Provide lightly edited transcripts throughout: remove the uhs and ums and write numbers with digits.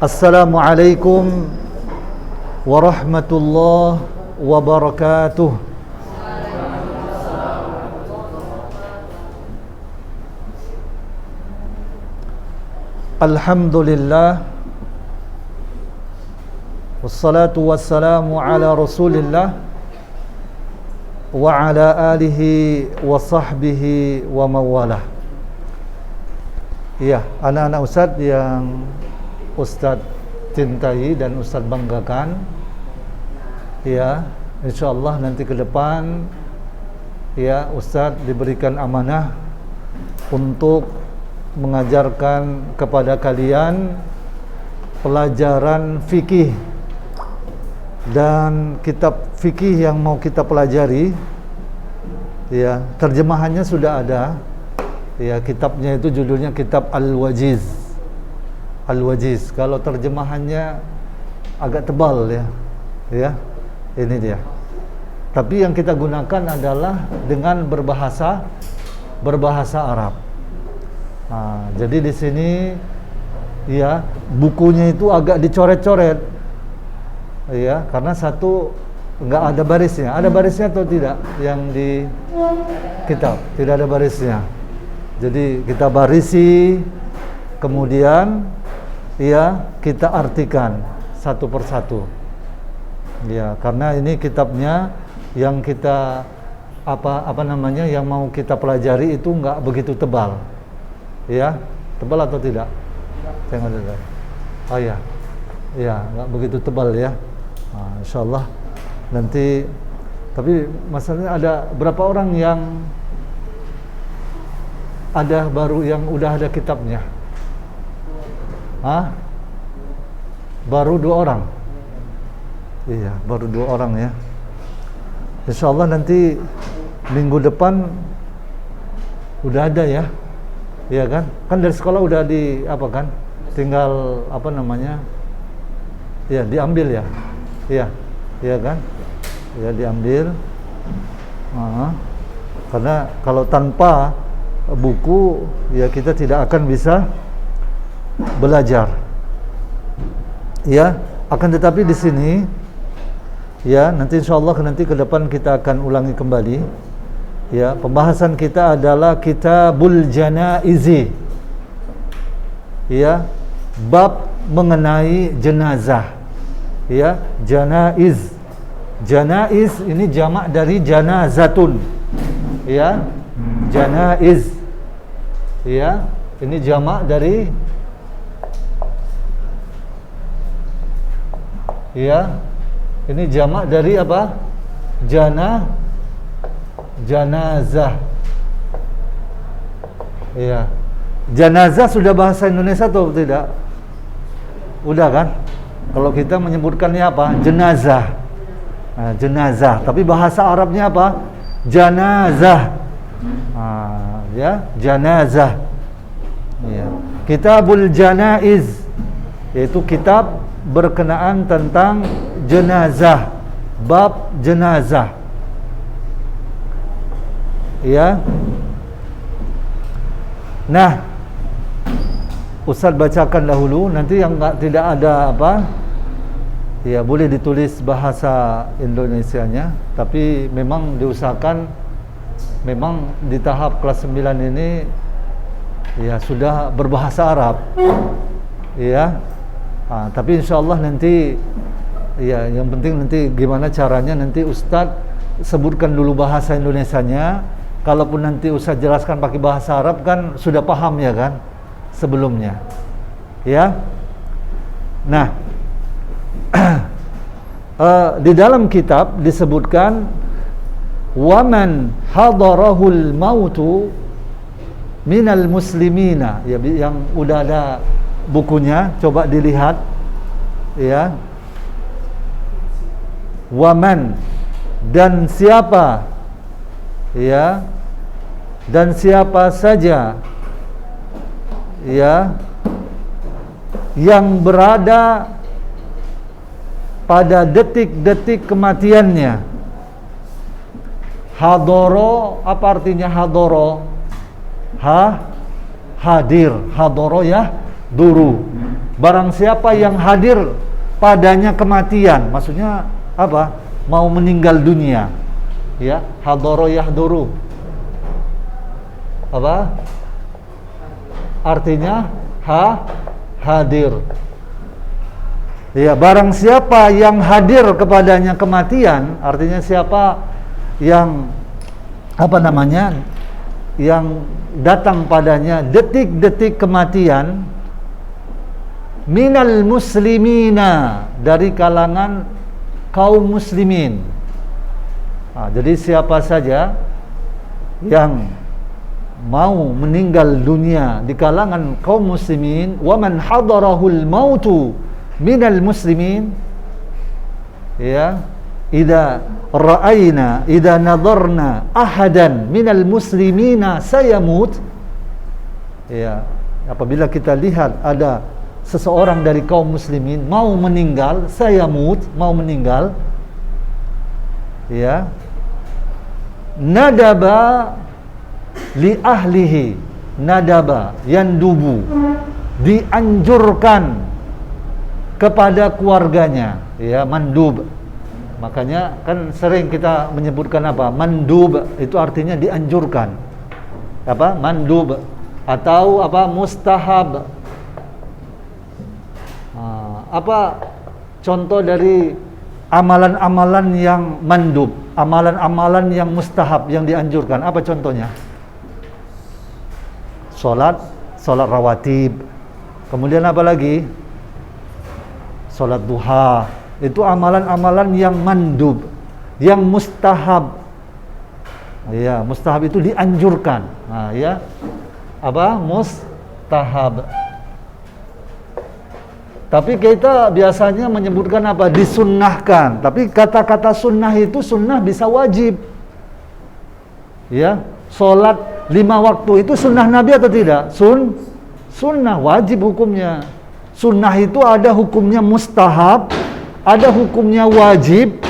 Assalamualaikum warahmatullahi wabarakatuh. Alhamdulillah, wassalatu wassalamu ala rasulillah wa ala alihi wa sahbihi wa mawalah. Ya, anak-anak Ustadz yang Ustadz cintai dan Ustadz banggakan, ya, insyaallah nanti ke depan, ya, Ustadz diberikan amanah untuk mengajarkan kepada kalian pelajaran fikih dan kitab fikih yang mau kita pelajari. Ya, terjemahannya sudah ada. Ya, kitabnya itu judulnya kitab Al-Wajiz. Al-Wajiz. Kalau terjemahannya agak tebal ya. Ya, ini dia. Tapi yang kita gunakan adalah dengan berbahasa Arab. Nah, jadi di sini ya bukunya itu agak dicoret-coret. Ya, karena satu enggak ada barisnya. Ada barisnya atau tidak yang di kitab? Tidak ada barisnya. Jadi kita barisi, kemudian ya kita artikan satu persatu. Ya, karena ini kitabnya yang kita apa namanya yang mau kita pelajari itu enggak begitu tebal. Ya, tebal atau tidak? Saya nggak tahu. Oh ya, ya nggak begitu tebal ya. Nah, insyaallah nanti. Tapi masalahnya ada berapa orang yang ada baru yang udah ada kitabnya? Hah? Baru 2 orang. Iya, baru 2 orang ya. Insyaallah nanti minggu depan udah ada ya. Iya kan? Kan dari sekolah udah di apa kan? Tinggal apa namanya? Ya, diambil ya. Iya. Iya kan? Ya, diambil. Karena kalau tanpa buku ya kita tidak akan bisa belajar. Ya, akan tetapi di sini ya nanti insyaallah nanti ke depan kita akan ulangi kembali. Ya, pembahasan kita adalah Kitabul Janaizi. Ya, bab mengenai jenazah. Ya, janaiz. Janaiz ini jamak dari janazatun. Ya, janaiz. Ya, ini jamak dari ya, ini jamak dari apa? Janazah. Ya. Janazah sudah bahasa Indonesia atau tidak? Udah kan? Kalau kita menyebutkannya apa? Jenazah. Nah, jenazah. Tapi bahasa Arabnya apa? Janazah. Nah, ya, janazah. Ya. Kitabul Janaiz, yaitu kitab berkenaan tentang jenazah, bab jenazah. Ya. Nah, Ustaz bacakan dahulu, nanti yang tidak ada apa, ya boleh ditulis bahasa Indonesianya, tapi memang diusahakan memang di tahap kelas 9 ini ya sudah berbahasa Arab. Ya. Tapi insyaallah nanti ya yang penting nanti gimana caranya nanti Ustaz sebutkan dulu bahasa Indonesianya. Kalaupun nanti Ustaz jelaskan pakai bahasa Arab kan sudah paham ya kan sebelumnya. Ya. Nah, di dalam kitab disebutkan waman hadarahul mautu minal muslimina, ya, yang udah ada bukunya coba dilihat ya. Waman, dan siapa, ya, dan siapa saja ya yang berada pada detik-detik kematiannya. Hadoro, apa artinya hadoro? Hadir. Hadoro ya duru. Barang siapa yang hadir padanya kematian, maksudnya apa? Mau meninggal dunia. Ya, hadara yahduru. Apa? Artinya hadir. Ya, barang siapa yang hadir kepadanya kematian, artinya siapa yang yang datang padanya detik-detik kematian, minal muslimina, dari kalangan kaum muslimin. Jadi siapa saja yang mau meninggal dunia di kalangan kaum muslimin, wa man hadarahul mautu minal muslimin, ya, idza nadarna ahadan minal muslimina sayamut, ya, apabila kita lihat ada seseorang dari kaum muslimin mau meninggal, mau meninggal, ya, nadaba li ahlihi, nadaba yandubu, dianjurkan kepada keluarganya, ya, mandub. Makanya kan sering kita menyebutkan apa? Mandub itu artinya dianjurkan. Apa? Mandub atau apa? Mustahab. Apa contoh dari amalan-amalan yang mandub, amalan-amalan yang mustahab, yang dianjurkan? Apa contohnya? Salat rawatib. Kemudian apa lagi? Salat duha. Itu amalan-amalan yang mandub, yang mustahab. Ya, mustahab itu dianjurkan. Ya. Apa? Mustahab. Tapi kita biasanya menyebutkan apa? Disunnahkan. Tapi kata-kata sunnah itu, sunnah bisa wajib. Ya, sholat 5 waktu itu sunnah Nabi atau tidak? Sunnah, wajib hukumnya. Sunnah itu ada hukumnya mustahab, ada hukumnya wajib,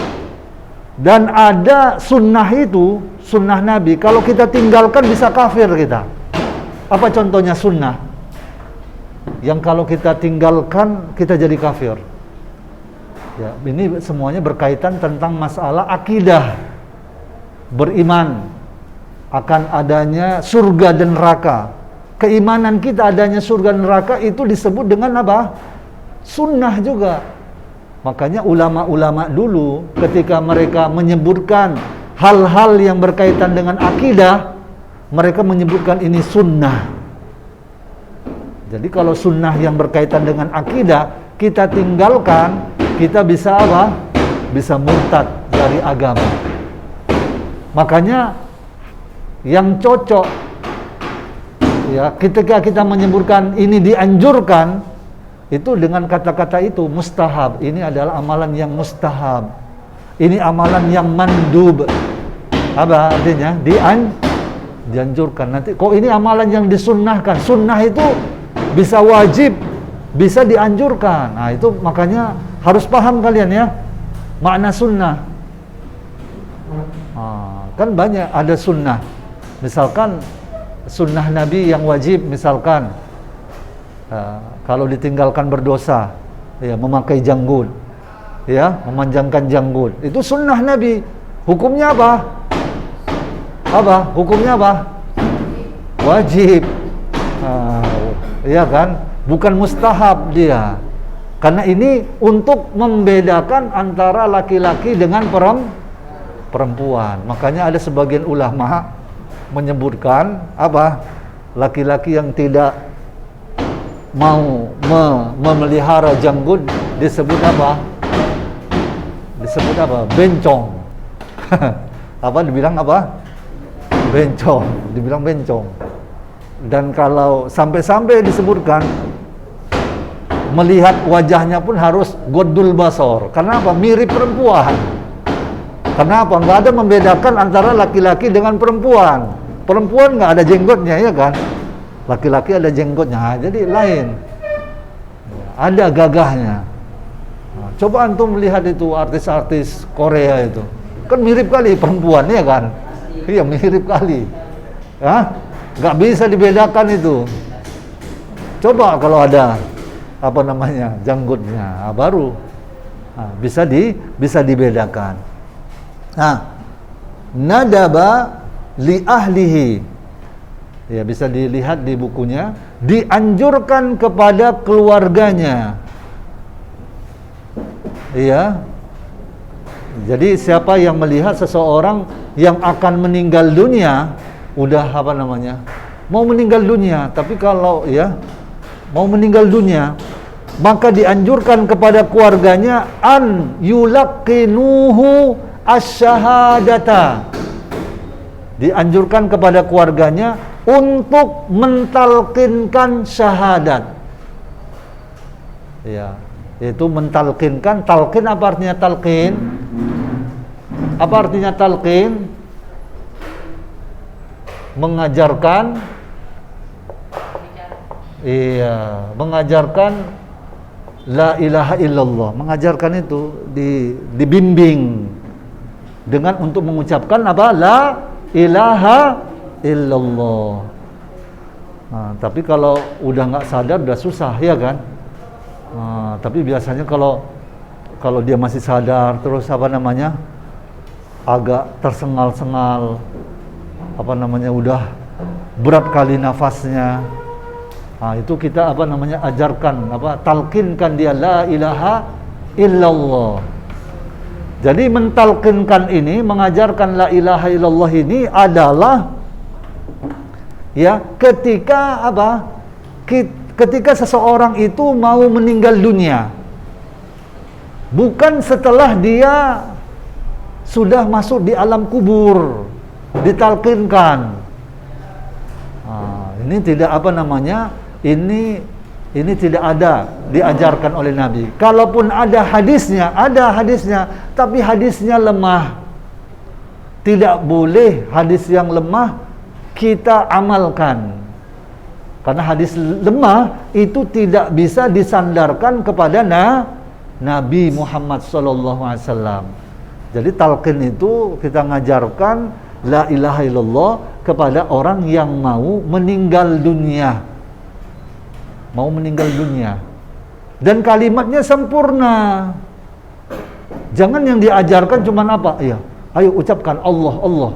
dan ada sunnah itu, sunnah Nabi. Kalau kita tinggalkan bisa kafir kita. Apa contohnya sunnah? Yang kalau kita tinggalkan kita jadi kafir. Ya, ini semuanya berkaitan tentang masalah akidah, beriman akan adanya surga dan neraka. Keimanan kita adanya surga dan neraka itu disebut dengan apa? Sunnah juga. Makanya ulama-ulama dulu ketika mereka menyebutkan hal-hal yang berkaitan dengan akidah, mereka menyebutkan ini sunnah. Jadi kalau sunnah yang berkaitan dengan akidah kita tinggalkan, kita bisa apa? Bisa murtad dari agama. Makanya yang cocok, ya, ketika kita menyebutkan ini dianjurkan, itu dengan kata-kata itu mustahab. Ini adalah amalan yang mustahab. Ini amalan yang mandub. Apa artinya? Dianjurkan. Nanti kok ini amalan yang disunnahkan? Sunnah itu bisa wajib, bisa dianjurkan. Nah, itu makanya harus paham kalian ya makna sunnah. Kan banyak ada sunnah. Misalkan sunnah Nabi yang wajib, misalkan kalau ditinggalkan berdosa, ya, memakai janggut, ya, memanjangkan janggut, itu sunnah Nabi. Hukumnya apa? Hukumnya apa? Wajib. Ya kan? Bukan mustahab dia. Karena ini untuk membedakan antara laki-laki dengan perempuan. Makanya ada sebagian ulama menyebutkan apa? Laki-laki yang tidak mau memelihara janggut disebut apa? Disebut apa? Bencong. Dibilang apa? Bencong. Dibilang bencong. Dan kalau sampai-sampai disebutkan melihat wajahnya pun harus godul basor. Kenapa? Mirip perempuan. Kenapa? Nggak ada membedakan antara laki-laki dengan perempuan. Perempuan nggak ada jenggotnya, ya kan? Laki-laki ada jenggotnya, jadi lain. Ada gagahnya. Coba antum melihat itu artis-artis Korea itu, kan mirip kali perempuan, ya kan? Iya, mirip kali. Nggak bisa dibedakan itu. Coba kalau ada apa namanya janggutnya, baru bisa dibedakan. Nadaba li ahlihi, ya bisa dilihat di bukunya, dianjurkan kepada keluarganya. Iya. Jadi siapa yang melihat seseorang yang akan meninggal dunia, udah apa namanya, mau meninggal dunia, tapi kalau ya mau meninggal dunia, maka dianjurkan kepada keluarganya an yulaqinuhu asyhadata. Dianjurkan kepada keluarganya untuk mentalkinkan syahadat. Ya, yaitu mentalkinkan. Talqin apa artinya talqin? Apa artinya talqin? Mengajarkan. Iya, mengajarkan la ilaha illallah. Mengajarkan itu dibimbing dengan untuk mengucapkan apa? La ilaha illallah. Tapi kalau udah nggak sadar udah susah ya kan. Tapi biasanya kalau dia masih sadar terus apa namanya agak tersengal-sengal, apa namanya udah berat kali nafasnya, itu kita apa namanya ajarkan, talqinkan dia la ilaha illallah. Jadi mentalqinkan ini, mengajarkan la ilaha illallah ini adalah ya ketika ketika seseorang itu mau meninggal dunia, bukan setelah dia sudah masuk di alam kubur ditalqinkan. Ini tidak apa namanya, ini tidak ada diajarkan oleh Nabi. Kalaupun ada hadisnya, tapi hadisnya lemah. Tidak boleh hadis yang lemah kita amalkan. Karena hadis lemah itu tidak bisa disandarkan kepada Nabi Muhammad SAW. Jadi talqin itu kita ngajarkan la ilaha illallah kepada orang yang mau meninggal dunia. Mau meninggal dunia. Dan kalimatnya sempurna. Jangan yang diajarkan cuman apa? Iya, ayo ucapkan Allah, Allah.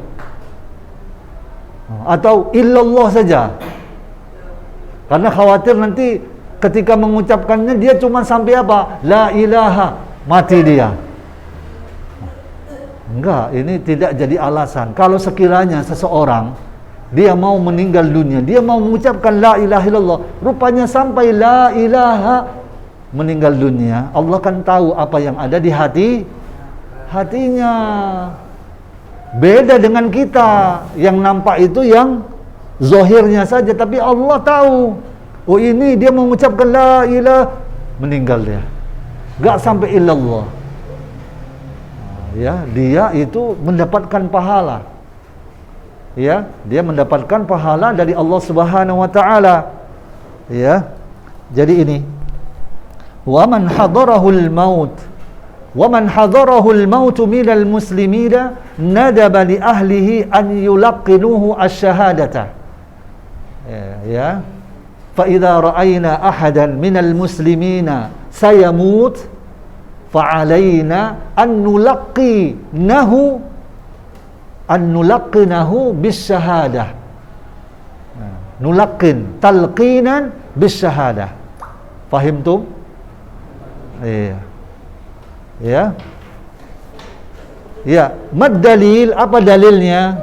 Atau illallah saja. Karena khawatir nanti ketika mengucapkannya dia cuma sampai apa? La ilaha, mati dia. Enggak, ini tidak jadi alasan. Kalau sekiranya seseorang dia mau meninggal dunia, dia mau mengucapkan la ilaha illallah, rupanya sampai la ilaha meninggal dunia, Allah kan tahu apa yang ada di hatinya. Beda dengan kita, yang nampak itu yang zahirnya saja, tapi Allah tahu. Oh ini dia mengucapkan la ilaha, meninggal dia. Enggak sampai illallah. Ya, dia itu mendapatkan pahala. Ya, dia mendapatkan pahala dari Allah Subhanahu wa taala. Ya. Jadi ini wa man hadarahul maut minal muslimina nadaba li ahlihi an yulaqqinuhu asy-syahadata. Ya. Fa idza ra'ayna ahadan minal muslimina sayamut fa'alaina an nulaqqinahu bis-syahadah. Nulaqqin talqinan bis-syahadah. Fahimtum? Iya. Ya. Ya, mad dalil, apa dalilnya?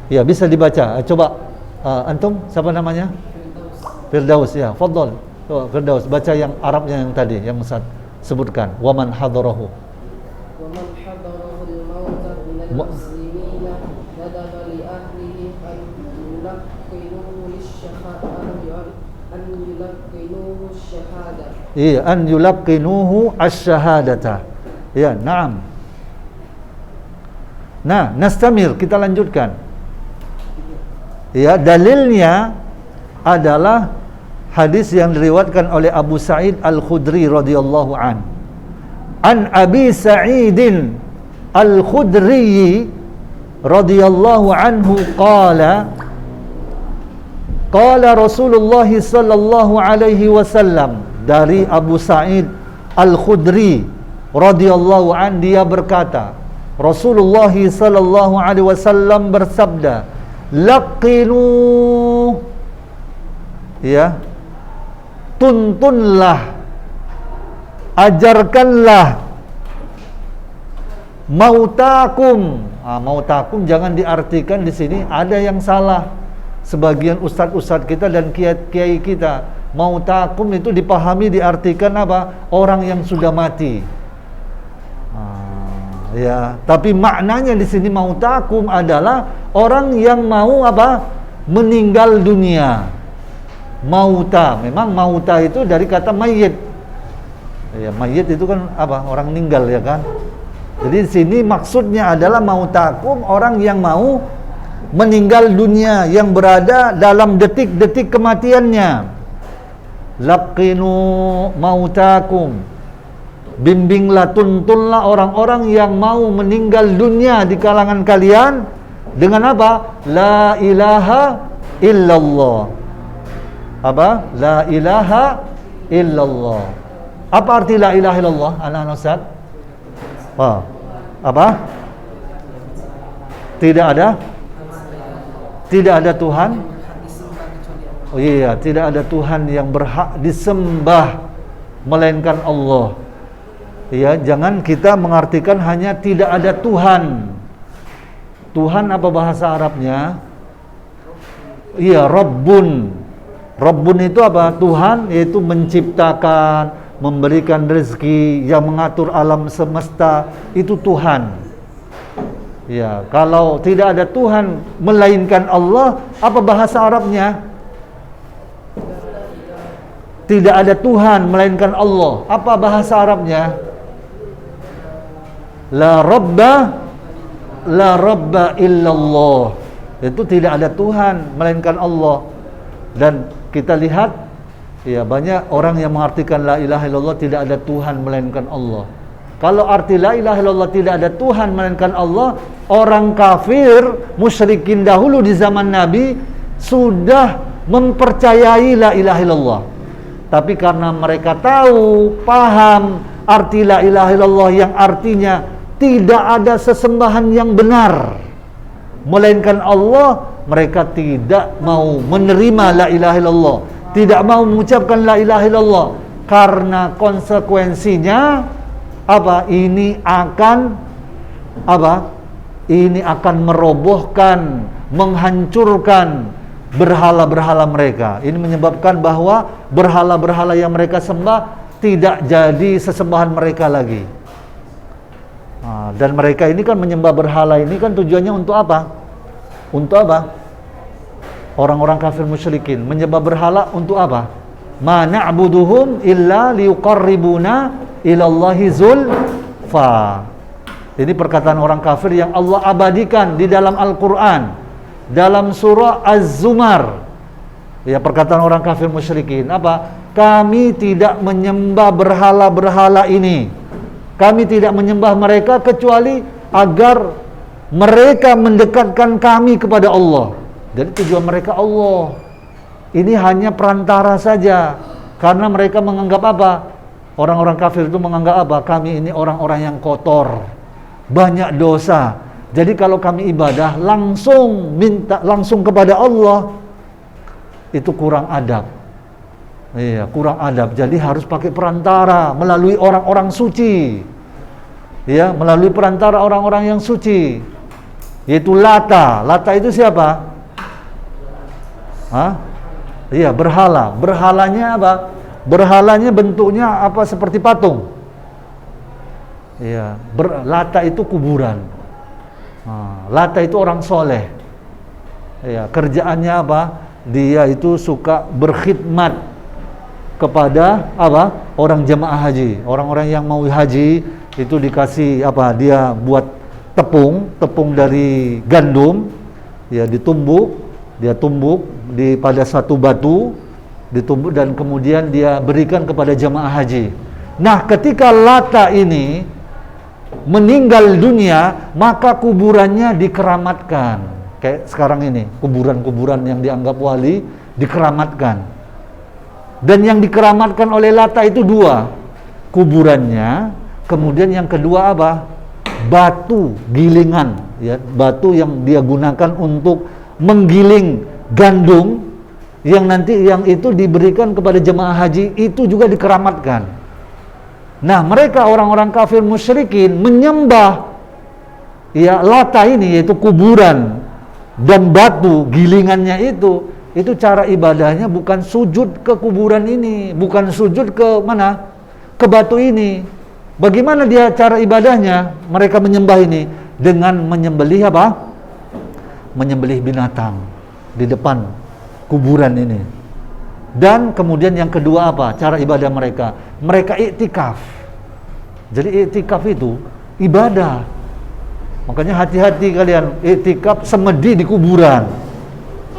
Ya, bisa dibaca. Coba antum siapa namanya? Firdaus, ya. Fadhal. Coba Firdaus baca yang Arabnya yang tadi yang Ustaz sebutkan. Wa man hadarahu. Wa man hadarahu al-maut minal muslimina nadaba li ahlihi an yulaqqinuhu asy-syahadah. Iya, an yulaqqinuhu asy-syahadata. Ya, na'am. Nah, nastamir, kita lanjutkan. Ya, dalilnya adalah hadis yang diriwayatkan oleh Abu Sa'id Al-Khudri radhiyallahu an. An Abi Sa'idin Al-Khudri radhiyallahu anhu qala Qala Rasulullah sallallahu alaihi wasallam, dari Abu Sa'id Al-Khudri radhiyallahu an, dia berkata, Rasulullah sallallahu alaihi wasallam bersabda, laqinu, ya, tuntunlah, ajarkanlah mautakum. Mautakum jangan diartikan di sini, ada yang salah sebagian ustadz-ustadz kita dan kiai kita. Mautakum itu dipahami diartikan apa? Orang yang sudah mati. Ya, tapi maknanya di sini mautakum adalah orang yang mau apa? Meninggal dunia. Mauta, memang mauta itu dari kata mayit. Ya, mayit itu kan apa? Orang meninggal, ya kan? Jadi di sini maksudnya adalah mautakum, orang yang mau meninggal dunia, yang berada dalam detik-detik kematiannya. Laqinu mautakum, bimbinglah, tuntunlah orang-orang yang mau meninggal dunia di kalangan kalian dengan apa? La ilaha illallah. Apa? La ilaha illallah. Apa arti la ilaha illallah, anak-anak Ustaz? Apa? Tidak ada Tuhan. Oh iya, tidak ada Tuhan yang berhak disembah melainkan Allah. Ya, jangan kita mengartikan hanya tidak ada Tuhan. Tuhan apa bahasa Arabnya? Iya, Rabbun. Rabbun itu apa? Tuhan, yaitu menciptakan, memberikan rezeki, yang mengatur alam semesta, itu Tuhan. Ya, kalau tidak ada Tuhan melainkan Allah, apa bahasa Arabnya? Tidak ada Tuhan melainkan Allah. Apa bahasa Arabnya? La Rabba illallah. Itu tidak ada Tuhan melainkan Allah. Dan kita lihat, ya, banyak orang yang mengartikan la ilaha illallah tidak ada Tuhan melainkan Allah. Kalau arti la ilaha illallah tidak ada Tuhan melainkan Allah, orang kafir musyrikin dahulu di zaman Nabi sudah mempercayai la ilaha illallah. Tapi karena mereka tahu, paham arti la ilaha illallah yang artinya tidak ada sesembahan yang benar melainkan Allah, mereka tidak mau menerima la ilaha illallah, tidak mau mengucapkan la ilaha illallah, karena konsekuensinya apa? Ini akan merobohkan, menghancurkan berhala-berhala mereka. Ini menyebabkan bahwa berhala-berhala yang mereka sembah tidak jadi sesembahan mereka lagi. Dan mereka ini kan menyembah berhala ini kan tujuannya untuk apa? Untuk apa? Orang-orang kafir musyrikin menyembah berhala untuk apa? Ma na'buduhum illa liqarribuna ilallahi zulfa. Ini perkataan orang kafir yang Allah abadikan di dalam Al-Quran, dalam surah Az-Zumar. Ya, perkataan orang kafir musyrikin apa? Kami tidak menyembah berhala-berhala ini. Kami tidak menyembah mereka kecuali agar mereka mendekatkan kami kepada Allah. Jadi tujuan mereka Allah. Ini hanya perantara saja. Karena mereka menganggap apa? Orang-orang kafir itu menganggap apa? Kami ini orang-orang yang kotor, banyak dosa. Jadi kalau kami ibadah langsung kepada Allah, itu kurang adab. Iya, kurang adab. Jadi harus pakai perantara melalui orang-orang suci. Ya, melalui perantara orang-orang yang suci. Yaitu Lata. Lata itu siapa? Iya, berhala. Berhalanya apa? Berhalanya bentuknya apa? Seperti patung. Iya, Lata itu kuburan. Lata itu orang soleh. Iya, kerjaannya apa? Dia itu suka berkhidmat kepada apa? Orang jemaah haji. Orang-orang yang mau haji itu dikasih apa? Dia buat tepung dari gandum, ya ditumbuk, pada satu batu, ditumbuk dan kemudian dia berikan kepada jemaah haji. Nah, ketika Lata ini meninggal dunia, maka kuburannya dikeramatkan. Kayak sekarang ini, kuburan-kuburan yang dianggap wali dikeramatkan. Dan yang dikeramatkan oleh Lata itu 2, kuburannya, kemudian yang kedua apa? Batu gilingan, ya, batu yang dia gunakan untuk menggiling gandum yang nanti yang itu diberikan kepada jemaah haji, itu juga dikeramatkan. Nah, mereka orang-orang kafir musyrikin menyembah ya Lata ini, yaitu kuburan dan batu gilingannya itu cara ibadahnya bukan sujud ke kuburan ini, bukan sujud ke mana? Ke batu ini. Bagaimana dia cara ibadahnya? Mereka menyembah ini dengan menyembelih apa? Menyembelih binatang di depan kuburan ini. Dan kemudian yang kedua apa? Cara ibadah mereka? Mereka iktikaf. Jadi iktikaf itu ibadah. Makanya hati-hati kalian, iktikaf semedi di kuburan.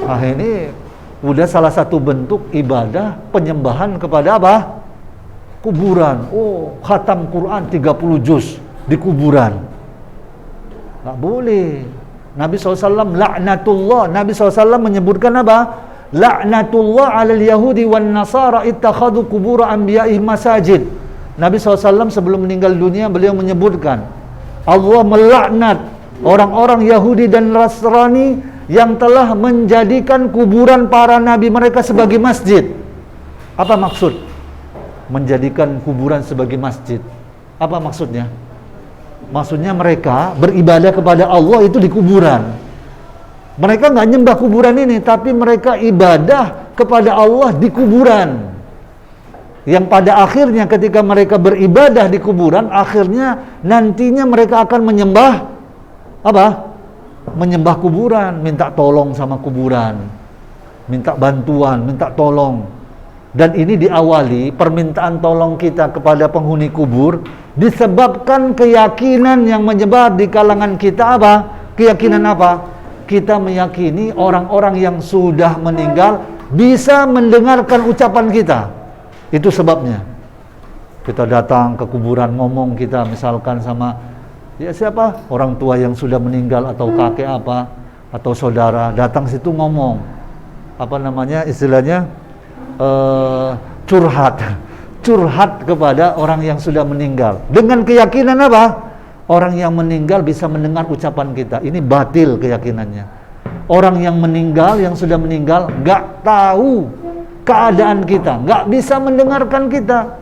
Nah, ini udah salah satu bentuk ibadah penyembahan kepada apa? Kuburan. Oh, khatam Quran 30 juz di kuburan. Nggak boleh. Nabi SAW laknatullah. Nabi SAW menyebutkan apa? Laknatullah alal yahudi wan nasara ittakhadhu kubur anbiya'ih masajid. Nabi SAW sebelum meninggal dunia beliau menyebutkan, Allah melaknat orang-orang Yahudi dan Nasrani yang telah menjadikan kuburan para nabi mereka sebagai masjid. Apa maksud menjadikan kuburan sebagai masjid? Apa maksudnya? Maksudnya mereka beribadah kepada Allah itu di kuburan. Mereka nggak nyembah kuburan ini, tapi mereka ibadah kepada Allah di kuburan. Yang pada akhirnya ketika mereka beribadah di kuburan, akhirnya nantinya mereka akan menyembah apa? Menyembah kuburan, minta tolong sama kuburan, minta bantuan, minta tolong. Dan ini diawali permintaan tolong kita kepada penghuni kubur disebabkan keyakinan yang menyebar di kalangan kita apa? Keyakinan apa? Kita meyakini orang-orang yang sudah meninggal bisa mendengarkan ucapan kita. Itu sebabnya kita datang ke kuburan, ngomong kita misalkan sama ya siapa? Orang tua yang sudah meninggal atau kakek apa atau saudara, datang situ ngomong. Apa namanya istilahnya? Curhat kepada orang yang sudah meninggal dengan keyakinan apa? Orang yang meninggal bisa mendengar ucapan kita. Ini batil keyakinannya. Orang yang meninggal, yang sudah meninggal gak tahu keadaan kita, gak bisa mendengarkan kita.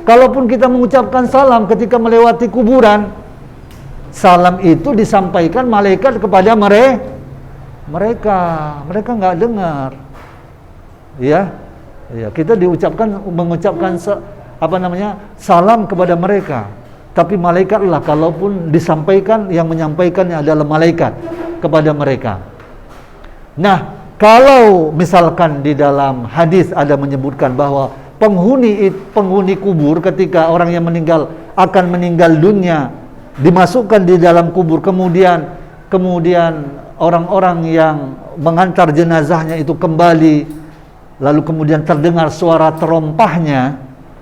Kalaupun kita mengucapkan salam ketika melewati kuburan, salam itu disampaikan malaikat kepada mereka gak dengar. Ya, kita mengucapkan salam kepada mereka, tapi malaikatlah kalaupun disampaikan, yang menyampaikannya adalah malaikat kepada mereka. Nah, kalau misalkan di dalam hadis ada menyebutkan bahwa penghuni kubur ketika orang yang meninggal akan meninggal dunia dimasukkan di dalam kubur, kemudian orang-orang yang mengantar jenazahnya itu kembali, lalu kemudian terdengar suara terompahnya,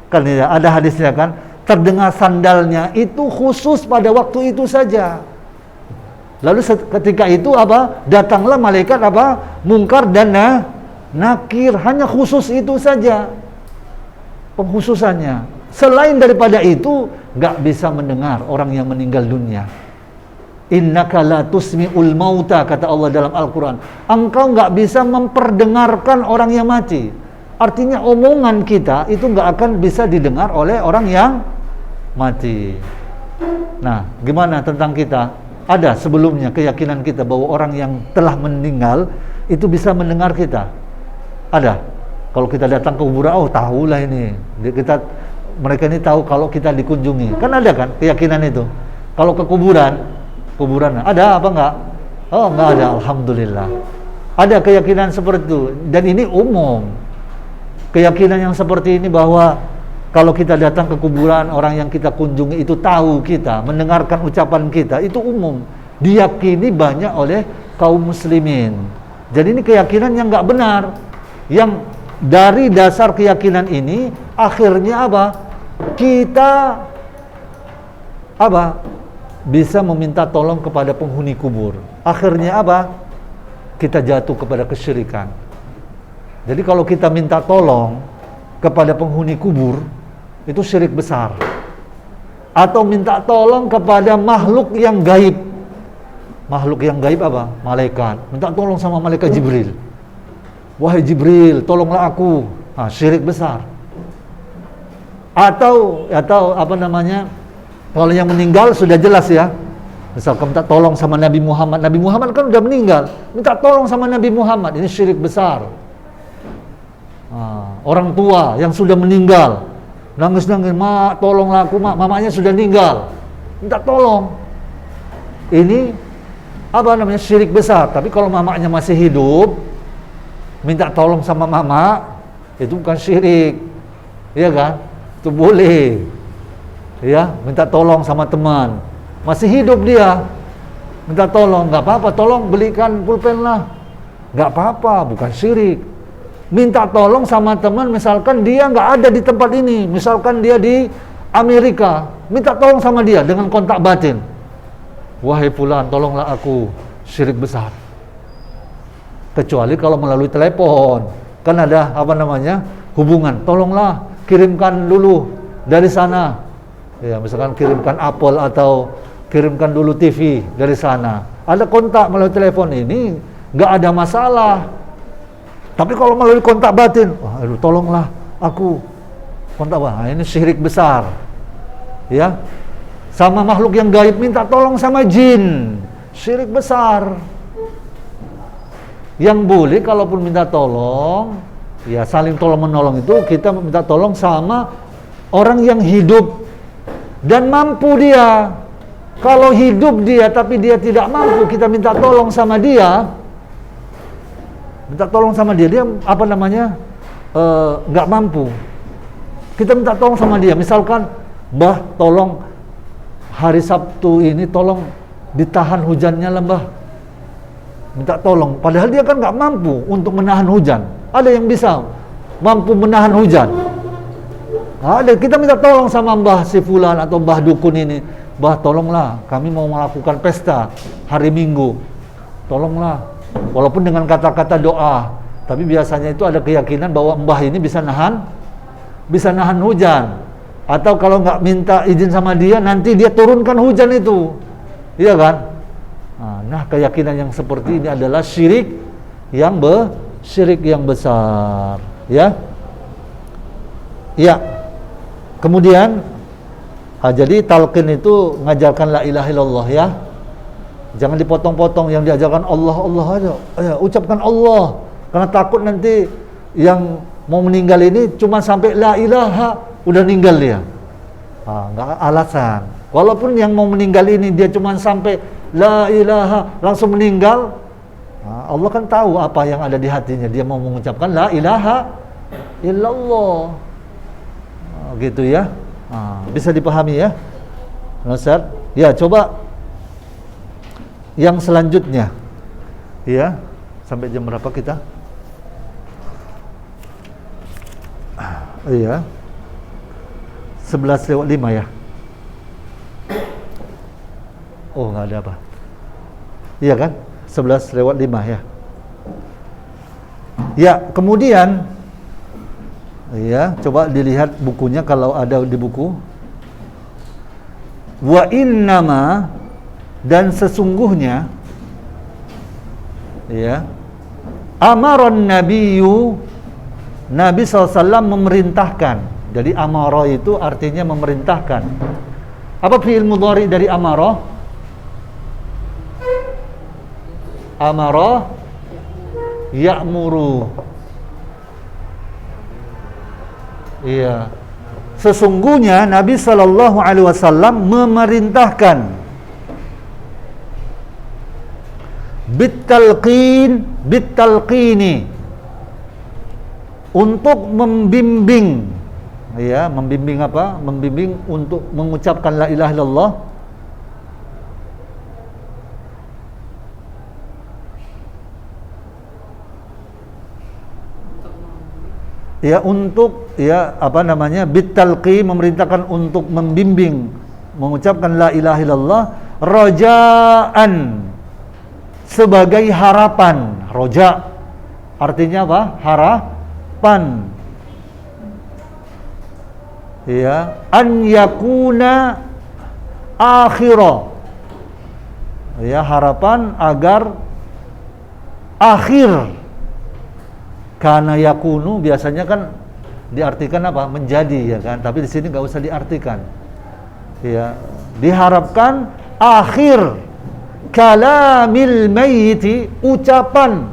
kan ya, ada hadisnya kan, terdengar sandalnya, itu khusus pada waktu itu saja. Lalu ketika itu apa? Datanglah malaikat apa? Mungkar dan nakir, hanya khusus itu saja pengkhususannya. Selain daripada itu gak bisa mendengar orang yang meninggal dunia. Innaka la tusmi'ul mauta, kata Allah dalam Al-Quran. Engkau gak bisa memperdengarkan orang yang mati. Artinya omongan kita itu gak akan bisa didengar oleh orang yang mati. Nah, gimana tentang kita? Ada sebelumnya keyakinan kita bahwa orang yang telah meninggal itu bisa mendengar kita. Ada. Kalau kita datang ke kuburan, oh tahulah ini. Mereka ini tahu kalau kita dikunjungi. Kan ada kan keyakinan itu. Kalau ke kuburan ada apa enggak? Oh, enggak ada, alhamdulillah. Ada keyakinan seperti itu, dan ini umum. Keyakinan yang seperti ini bahwa kalau kita datang ke kuburan, orang yang kita kunjungi itu tahu kita, mendengarkan ucapan kita, itu umum. Diyakini banyak oleh kaum muslimin. Jadi ini keyakinan yang enggak benar. Yang dari dasar keyakinan ini akhirnya apa? Kita bisa meminta tolong kepada penghuni kubur. Akhirnya apa? Kita jatuh kepada kesyirikan. Jadi kalau kita minta tolong kepada penghuni kubur, itu syirik besar. Atau minta tolong kepada makhluk yang gaib. Makhluk yang gaib apa? Malaikat. Minta tolong sama malaikat Jibril. Wahai Jibril, tolonglah aku. Nah, syirik besar. Atau apa namanya? Kalau yang meninggal sudah jelas ya. Misalkan minta tolong sama Nabi Muhammad. Nabi Muhammad kan udah meninggal. Minta tolong sama Nabi Muhammad. Ini syirik besar. Orang tua yang sudah meninggal. Nangis-nangis, mak tolonglah aku mak. Mamanya sudah meninggal. Minta tolong. Ini apa namanya? Syirik besar. Tapi kalau mamanya masih hidup, minta tolong sama mama, itu bukan syirik. Iya kan? Itu boleh. Ya, minta tolong sama teman. Masih hidup dia, minta tolong, nggak apa-apa, tolong belikan pulpen lah, nggak apa-apa, bukan syirik. Minta tolong sama teman, misalkan dia nggak ada di tempat ini, misalkan dia di Amerika, minta tolong sama dia dengan kontak batin. Wahai fulan, tolonglah aku, syirik besar. Kecuali kalau melalui telepon, kan ada apa namanya, hubungan, tolonglah kirimkan dulu dari sana. Ya, misalkan kirimkan Apple atau kirimkan dulu TV dari sana. Ada kontak melalui telepon ini, nggak ada masalah. Tapi kalau melalui kontak batin, wah, aduh, tolonglah aku kontak, wah, ini syirik besar. Ya, sama makhluk yang gaib minta tolong sama jin, syirik besar. Yang boleh kalaupun minta tolong, ya saling tolong menolong itu kita minta tolong sama orang yang hidup dan mampu dia. Kalau hidup dia tapi dia tidak mampu, kita minta tolong sama dia. Minta tolong sama dia, dia apa namanya? Nggak mampu. Kita minta tolong sama dia. Misalkan, Mbah, tolong hari Sabtu ini tolong ditahan hujannya lah, Mbah. Minta tolong. Padahal dia kan nggak mampu untuk menahan hujan. Ada yang bisa mampu menahan hujan. Ada, kita minta tolong sama Mbah si fulan atau Mbah dukun ini. Mbah, tolonglah, kami mau melakukan pesta hari Minggu. Tolonglah. Walaupun dengan kata-kata doa, tapi biasanya itu ada keyakinan bahwa Mbah ini bisa nahan hujan. Atau kalau nggak minta izin sama dia, nanti dia turunkan hujan itu. Iya kan? Nah, keyakinan yang seperti ini adalah syirik yang besar. Ya. Ya. Kemudian jadi talqin itu ngajarkan la ilaha illallah ya. Jangan dipotong-potong, yang diajarkan Allah aja. Ucapkan Allah. Karena takut nanti yang mau meninggal ini cuma sampai la ilaha udah meninggal dia. Enggak alasan. Walaupun yang mau meninggal ini dia cuma sampai la ilaha langsung meninggal, Allah kan tahu apa yang ada di hatinya. Dia mau mengucapkan la ilaha illallah. Gitu ya. Bisa dipahami ya, Ustaz? Ya, coba yang selanjutnya. Ya, sampai jam berapa kita? Iya. 11:05 ya. Oh, nggak ada apa. Iya kan? 11:05 ya. Ya, kemudian ya, coba dilihat bukunya kalau ada di buku. Wa innama, dan sesungguhnya ya, amaron nabiyyu, Nabi SAW memerintahkan. Jadi amara itu artinya memerintahkan. Apa fi'il mudhari dari amara? Amara ya'muru. Iya. Sesungguhnya Nabi SAW memerintahkan bitalqini, untuk membimbing. Ya, membimbing apa? Membimbing untuk mengucapkan la ilaha illallah. Ya, untuk ya apa namanya? Bitalqi, memerintahkan untuk membimbing mengucapkan la ilaha illallah rajaan, sebagai harapan. Roja artinya apa? ya, an yakuna akhira, ya, harapan agar akhir. Karena yakunu biasanya kan diartikan apa? Menjadi, ya kan? Tapi di sini nggak usah diartikan. Ya, diharapkan akhir kalamil mayyiti, ucapan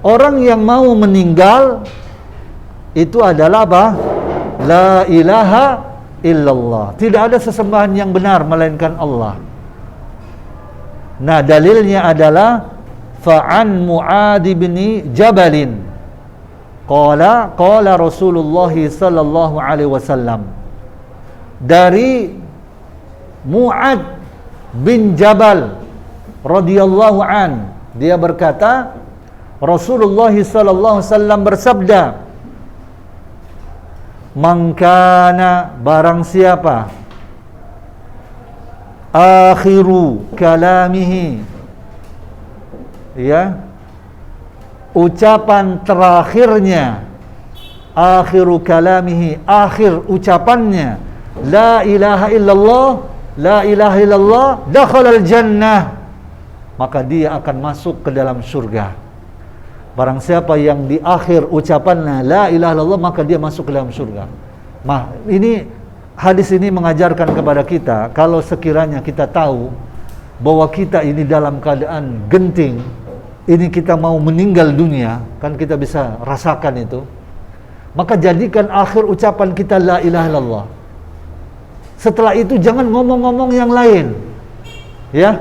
orang yang mau meninggal itu adalah apa? La ilaha illallah. Tidak ada sesembahan yang benar melainkan Allah. Nah, dalilnya adalah fa'an Mu'ad bin Jabalin qala Rasulullah sallallahu alaihi wasallam, dari Mu'ad bin Jabal radhiyallahu an, dia berkata Rasulullah sallallahu alaihi wasallam bersabda, man kana, barang siapa, akhiru kalamihi, ya, ucapan terakhirnya, akhiru kalamihi, akhir ucapannya, la ilaha illallah, la ilaha illallah, dakhalal jannah, maka dia akan masuk ke dalam surga. Barang siapa yang di akhir ucapannya la ilaha illallah, maka dia masuk ke dalam surga. Ini hadis ini mengajarkan kepada kita, kalau sekiranya kita tahu bahwa kita ini dalam keadaan genting, ini kita mau meninggal dunia, kan kita bisa rasakan itu, maka jadikan akhir ucapan kita la ilaha illallah. Setelah itu jangan ngomong-ngomong yang lain, ya,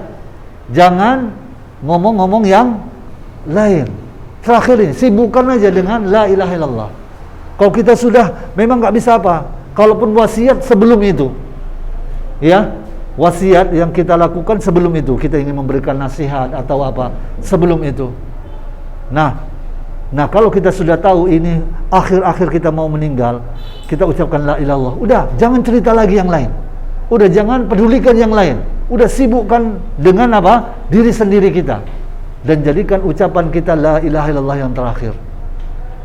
jangan ngomong-ngomong yang lain. Terakhir ini sibukkan aja dengan la ilaha illallah. Kalau kita sudah memang nggak bisa apa, kalaupun wasiat sebelum itu, ya, wasiat yang kita lakukan sebelum itu, kita ingin memberikan nasihat atau apa sebelum itu. Nah kalau kita sudah tahu ini akhir-akhir kita mau meninggal, kita ucapkan la ilaha illallah. Udah, jangan cerita lagi yang lain. Udah, jangan pedulikan yang lain. Udah, sibukkan dengan apa? Diri sendiri kita. Dan jadikan ucapan kita la ilaha illallah yang terakhir.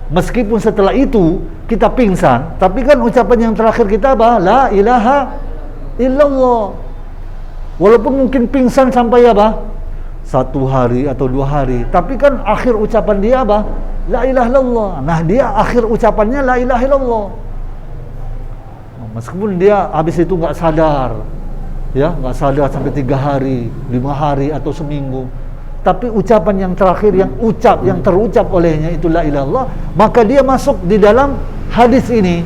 Meskipun setelah itu kita pingsan, tapi kan ucapan yang terakhir kita apa? La ilaha illallah. Walaupun mungkin pingsan sampai apa? 1 hari atau 2 hari, tapi kan akhir ucapan dia apa? La ilaha illallah. Nah, dia akhir ucapannya la ilaha illallah. Meskipun dia habis itu nggak sadar, ya, nggak sadar sampai 3 hari, 5 hari atau seminggu, tapi ucapan yang terakhir yang terucap olehnya itu la ilaha illallah, maka dia masuk di dalam hadis ini.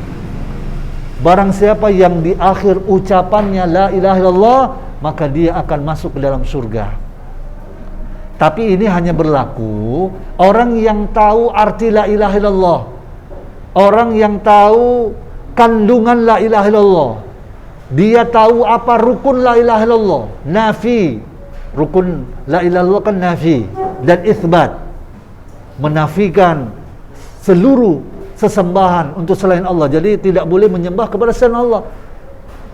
Barang siapa yang di akhir ucapannya la ilaha illallah, maka dia akan masuk ke dalam surga. Tapi ini hanya berlaku orang yang tahu arti la ilaha illallah, orang yang tahu kandungan la ilaha illallah, dia tahu apa rukun la ilaha illallah, nafi. Rukun la ilaha illallah kan nafi dan isbat, menafikan seluruh sesembahan untuk selain Allah. Jadi tidak boleh menyembah kepada selain Allah.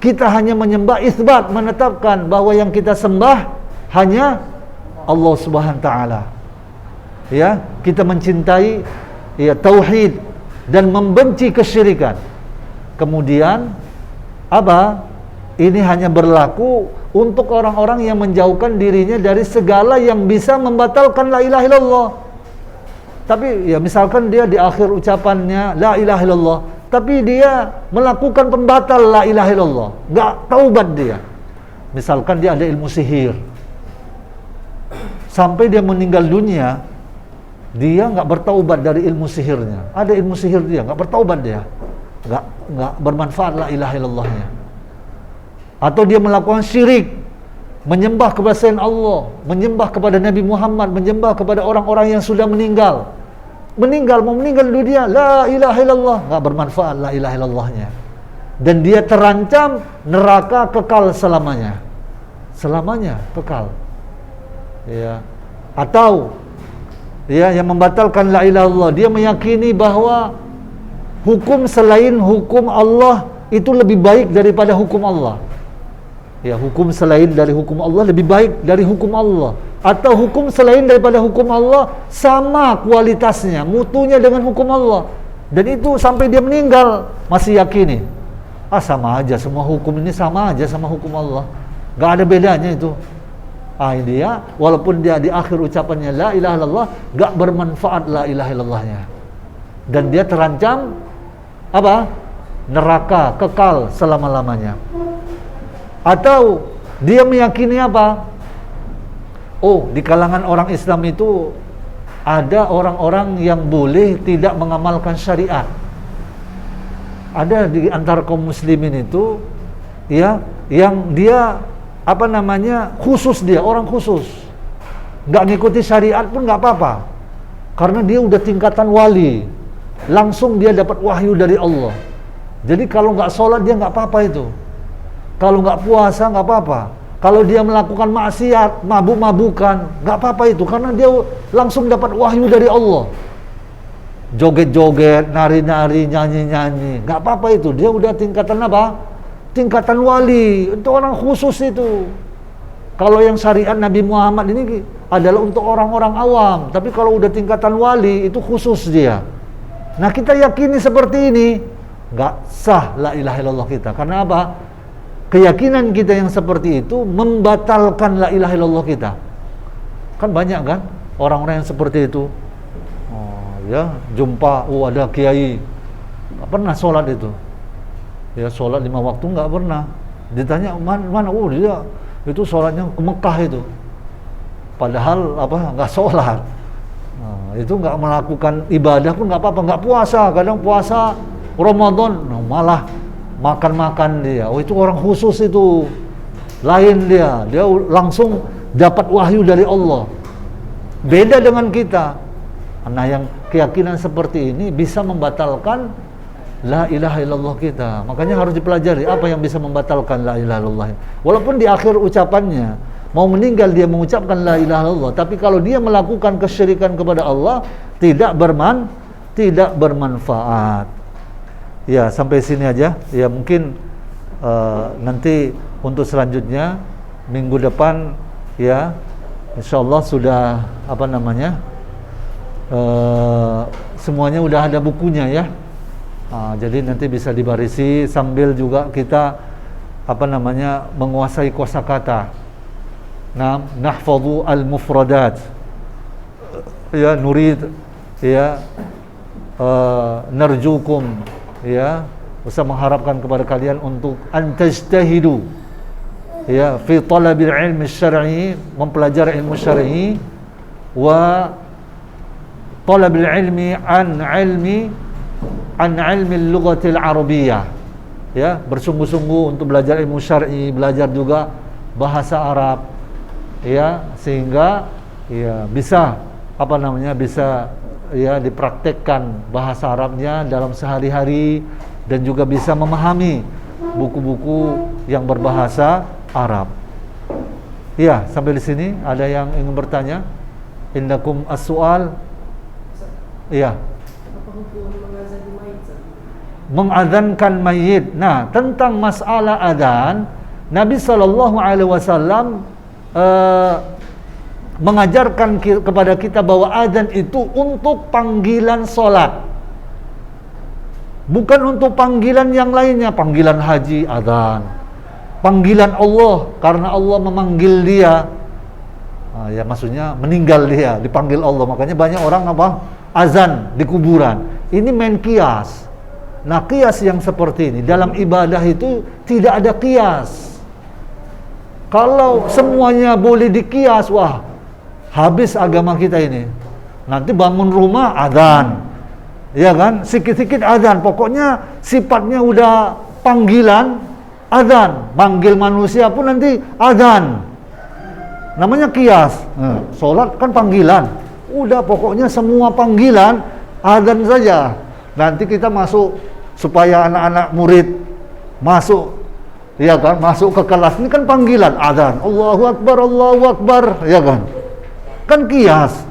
Kita hanya menyembah, isbat, menetapkan bahwa yang kita sembah hanya Allah Subhanahu wa taala. Ya, kita mencintai, ya, tauhid dan membenci kesyirikan. Kemudian apa? Ini hanya berlaku untuk orang-orang yang menjauhkan dirinya dari segala yang bisa membatalkan la ilaha illallah. Tapi ya, misalkan dia di akhir ucapannya la ilaha illallah, tapi dia melakukan pembatal la ilaha illallah, nggak taubat dia. Misalkan dia ada ilmu sihir, sampai dia meninggal dunia, dia nggak bertaubat dari ilmu sihirnya. Ada ilmu sihir dia, nggak bertaubat dia, nggak bermanfaat la ilaha illallahnya. Atau dia melakukan syirik, menyembah kepada selain Allah, menyembah kepada Nabi Muhammad, menyembah kepada orang-orang yang sudah meninggal, mau meninggal dunia, la ilaha illallah, nggak bermanfaat la ilaha illallahnya, dan dia terancam neraka kekal selamanya kekal, ya. Atau ya, yang membatalkan la ilaha illallah, dia meyakini bahwa hukum selain hukum Allah itu lebih baik daripada hukum Allah. Ya, hukum selain dari hukum Allah lebih baik dari hukum Allah, atau hukum selain daripada hukum Allah sama kualitasnya, mutunya dengan hukum Allah. Dan itu sampai dia meninggal masih yakini. Sama aja, semua hukum ini sama aja sama hukum Allah. Gak ada bedanya itu. Dia walaupun dia di akhir ucapannya la ilaha illallah, gak bermanfaat la ilaha illallahnya. Dan dia terancam apa? Neraka kekal selama-lamanya. Atau dia meyakini apa? Di kalangan orang Islam itu ada orang-orang yang boleh tidak mengamalkan syariat. Ada di antara kaum muslimin itu ya, yang dia khusus, dia orang khusus, nggak ngikuti syariat pun nggak apa-apa, karena dia udah tingkatan wali, langsung dia dapat wahyu dari Allah. Jadi kalau nggak sholat dia nggak apa-apa itu, kalau nggak puasa nggak apa-apa, kalau dia melakukan maksiat, mabuk-mabukan, nggak apa-apa itu, karena dia langsung dapat wahyu dari Allah. Joget-joget, nari-nari, nyanyi-nyanyi, nggak apa-apa itu, dia udah tingkatan apa? Tingkatan wali, itu orang khusus itu. Kalau yang syariat Nabi Muhammad ini adalah untuk orang-orang awam, tapi kalau udah tingkatan wali itu khusus dia. Nah, kita yakini seperti ini, nggak sah la ilaha illallah kita. Karena apa? Keyakinan kita yang seperti itu membatalkan la ilaha illallah kita. Kan banyak kan orang-orang yang seperti itu. Jumpa ada kiai nggak pernah sholat itu. Ya, sholat 5 waktu nggak pernah. Ditanya mana? Dia itu sholatnya ke Mekah itu. Padahal nggak sholat. Itu nggak melakukan ibadah pun nggak apa-apa, nggak puasa. Kadang puasa Ramadan, malah makan dia. Itu orang khusus itu. Lain dia langsung dapat wahyu dari Allah. Beda dengan kita. Nah, yang keyakinan seperti ini bisa membatalkan la ilaha illallah kita. Makanya harus dipelajari apa yang bisa membatalkan la ilaha illallah. Walaupun di akhir ucapannya mau meninggal dia mengucapkan la ilaha illallah, tapi kalau dia melakukan kesyirikan kepada Allah tidak bermanfaat. Ya, sampai sini aja. Ya, mungkin nanti untuk selanjutnya minggu depan ya insyaallah sudah semuanya udah ada bukunya ya. Jadi nanti bisa dibarisi sambil juga kita menguasai kosakata. Nahfadhu al-mufradat. Ya, nurid ya narjukum ya, usah mengharapkan kepada kalian untuk antajtahidu ya fi talabil ilmi syar'i, mempelajari ilmu syar'i, wa talabil ilmi an ilmi lughatil arabiyyah ya, bersungguh-sungguh untuk belajar ilmu syar'i, belajar juga bahasa Arab ya, sehingga ya bisa bisa ya dipraktekkan bahasa Arabnya dalam sehari-hari dan juga bisa memahami buku-buku yang berbahasa Arab. Ya, sampai di sini ada yang ingin bertanya? Indakum as-su'al? Iya. Apa hukum mengazan mayit? Mengadzankan mayit. Nah, tentang masalah adzan, Nabi SAW mengajarkan kepada kita bahwa adzan itu untuk panggilan sholat, bukan untuk panggilan yang lainnya. Panggilan haji adzan, panggilan Allah karena Allah memanggil dia. Ya, maksudnya meninggal dia, dipanggil Allah. Makanya banyak orang azan di kuburan. Ini main kias. Nah, kias yang seperti ini dalam ibadah itu tidak ada kias. Kalau semuanya boleh dikias, wah, habis agama kita ini. Nanti bangun rumah adzan, ya kan? Sikit-sikit adzan. Pokoknya sifatnya udah panggilan adzan. Manggil manusia pun nanti adzan. Namanya kias. Sholat kan panggilan. Udah pokoknya semua panggilan adzan saja. Nanti kita masuk supaya anak-anak murid masuk, ya kan? Masuk ke kelas ini kan panggilan adzan. Allahu Akbar, ya kan? Kan kias.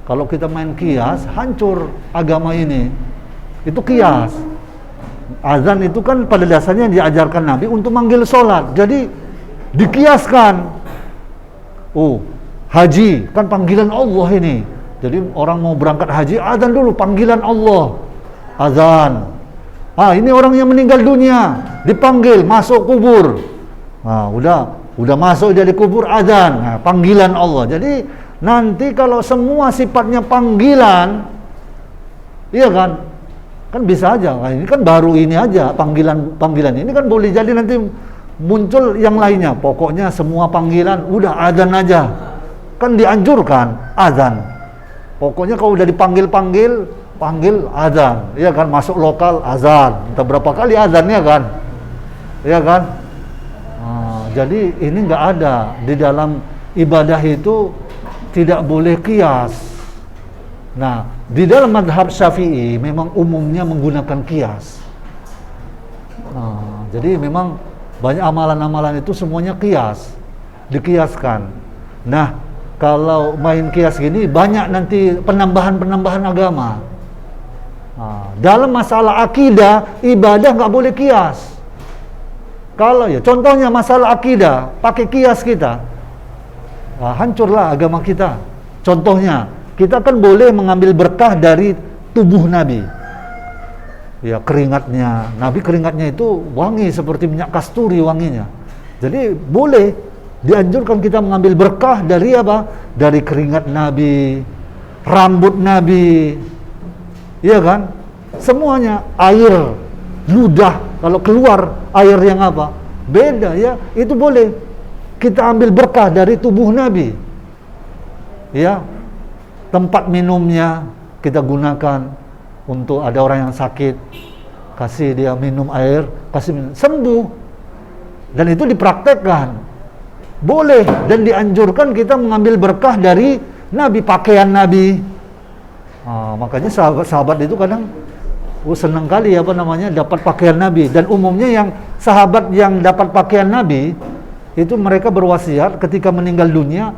Kalau kita main kias, hancur agama ini. Itu kias. Azan itu kan pada dasarnya diajarkan Nabi untuk manggil sholat. Jadi dikiaskan. Haji kan panggilan Allah ini. Jadi orang mau berangkat haji, azan dulu panggilan Allah. azan. Ini orang yang meninggal dunia, dipanggil masuk kubur. Udah masuk dia di kubur, azan. Panggilan Allah. Jadi nanti kalau semua sifatnya panggilan, iya kan? Kan bisa aja. Ini kan baru ini aja panggilan ini kan boleh jadi nanti muncul yang lainnya. Pokoknya semua panggilan udah azan aja. Kan dianjurkan azan. Pokoknya kalau udah panggil azan, ya kan, masuk lokal azan, entah berapa kali azannya kan, ya kan. Jadi ini nggak ada di dalam ibadah itu, tidak boleh kias. Nah, di dalam mazhab Syafi'i memang umumnya menggunakan kias. Jadi memang banyak amalan-amalan itu semuanya kias, dikiaskan. Nah, kalau main kias gini banyak nanti penambahan agama. Dalam masalah akidah, ibadah nggak boleh kias. Kalau ya contohnya masalah akidah, pakai kias kita, hancurlah agama kita. Contohnya, kita kan boleh mengambil berkah dari tubuh Nabi. Ya, keringatnya. Nabi keringatnya itu wangi seperti minyak kasturi wanginya. Jadi boleh dianjurkan kita mengambil berkah dari apa? Dari keringat Nabi, rambut Nabi. Iya kan? Semuanya, air, ludah, kalau keluar air yang apa? Beda ya, itu boleh. Kita ambil berkah dari tubuh Nabi. Ya. Tempat minumnya kita gunakan untuk ada orang yang sakit, kasih dia minum air, kasih minum, sembuh. Dan itu dipraktekkan. Boleh dan dianjurkan kita mengambil berkah dari Nabi, pakaian Nabi. Makanya sahabat-sahabat itu kadang senang kali dapat pakaian Nabi. Dan umumnya yang sahabat yang dapat pakaian Nabi itu mereka berwasiat ketika meninggal dunia,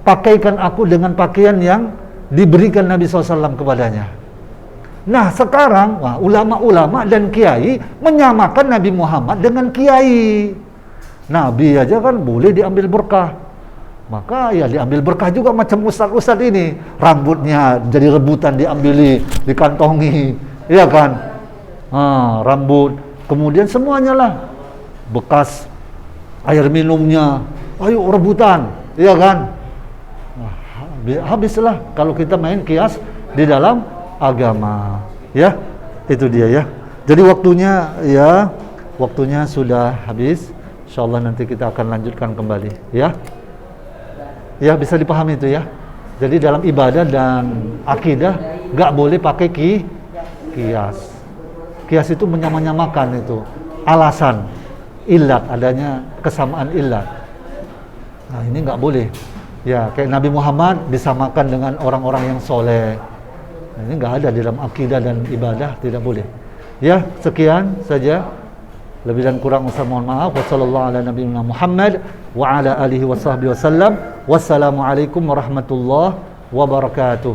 pakaikan aku dengan pakaian yang diberikan Nabi SAW kepadanya. Nah sekarang ulama-ulama dan kiai menyamakan Nabi Muhammad dengan kiai. Nabi aja kan boleh diambil berkah, maka ya diambil berkah juga macam ustadz-ustadz ini, rambutnya jadi rebutan diambili, dikantongi, ya kan, rambut, kemudian semuanya lah, bekas air minumnya, ayo rebutan, ya kan. Habislah kalau kita main kias di dalam agama, ya. Itu dia ya. Jadi waktunya sudah habis. Insyaallah nanti kita akan lanjutkan kembali, ya. Ya, bisa dipahami itu ya. Jadi dalam ibadah dan akidah nggak boleh pakai kias. Kias itu menyamakan itu. Alasan, ilat, adanya kesamaan ilat. Nah, ini nggak boleh. Ya, kayak Nabi Muhammad disamakan dengan orang-orang yang soleh. Nah, ini nggak ada di dalam akidah dan ibadah, tidak boleh. Ya, sekian saja. Lebih dan kurang mohon maaf. Wassalamualaikum warahmatullahi wabarakatuh.